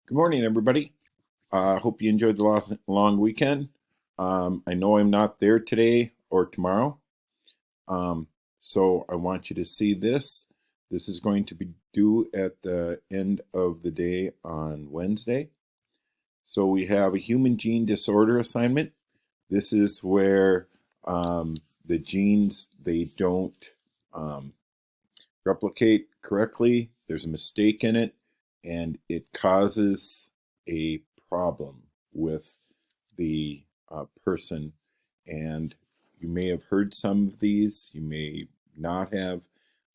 Good morning, everybody. Hope you enjoyed the long weekend. I know I'm not there today or tomorrow, so I want you to see this. This is going to be due at the end of the day on Wednesday. So we have a human gene disorder assignment. This is where the genes, they don't replicate correctly. There's a mistake in it, and it causes a problem with the person. And you may have heard some of these, you may not have,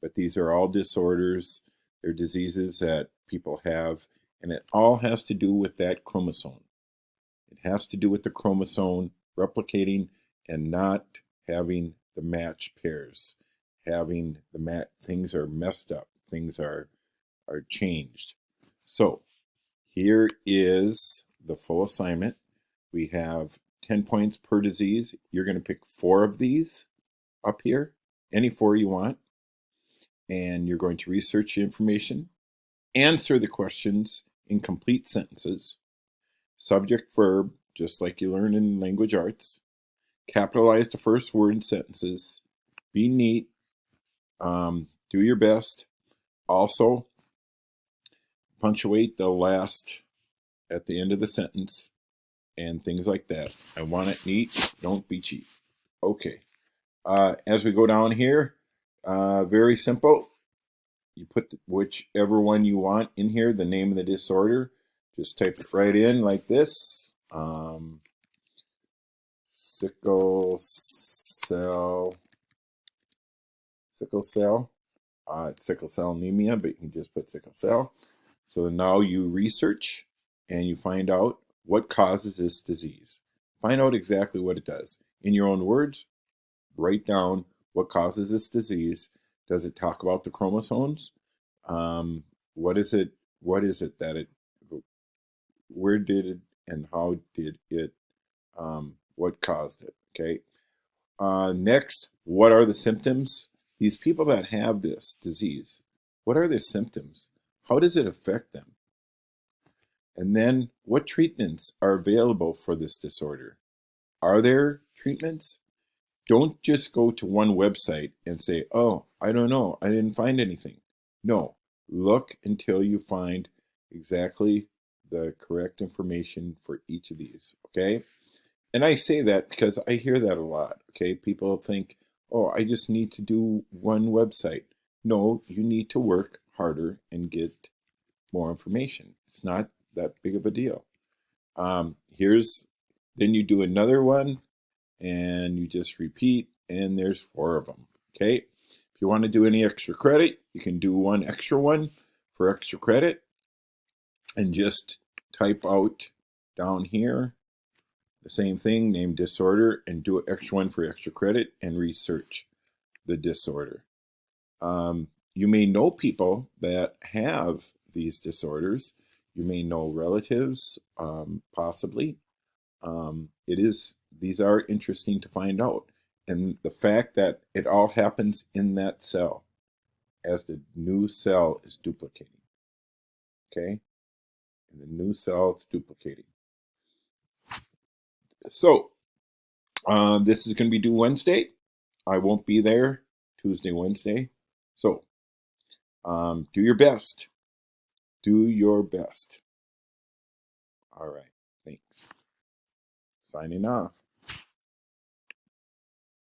but these are all disorders. They're diseases that people have, and it all has to do with that chromosome. It has to do with the chromosome replicating and not having the match pairs. Having the things are messed up, things are changed. So here is the full assignment. We have 10 points per disease. You're going to pick 4 of these up here, any 4 you want, and you're going to research the information, answer the questions in complete sentences, subject verb, just like you learn in language arts, capitalize the first word in sentences, be neat, do your best. Also, punctuate the last at the end of the sentence and things like that. I want it neat, don't be cheap. Okay, as we go down here, very simple. You put whichever one you want in here, the name of the disorder. Just type it right in like this. Sickle cell sickle cell anemia, but you can just put sickle cell. So now you research and you find out what causes this disease. Find out exactly what it does. In your own words, write down what causes this disease. Does it talk about the chromosomes? What is it? What is it that it? Where did it and how did it? What caused it? Okay. Next, what are the symptoms? These people that have this disease, what are their symptoms? How does it affect them? And then, what treatments are available for this disorder? Are there treatments? Don't just go to one website and say, oh, I don't know, I didn't find anything. No, look until you find exactly the correct information for each of these, okay? And I say that because I hear that a lot, okay? People think, oh, I just need to do one website. No, you need to work harder and get more information. It's not that big of a deal. Then you do another one and you just repeat, and there's 4 of them, okay? If you want to do any extra credit, you can do one extra one for extra credit and just type out down here the same thing, name disorder, and do an extra one for extra credit and research the disorder. You may know people that have these disorders. You may know relatives, possibly. These are interesting to find out. And the fact that it all happens in that cell as the new cell is duplicating. Okay? And the new cell is duplicating. So, this is going to be due Wednesday. I won't be there Tuesday, Wednesday. So, do your best. Do your best. All right. Thanks. Signing off.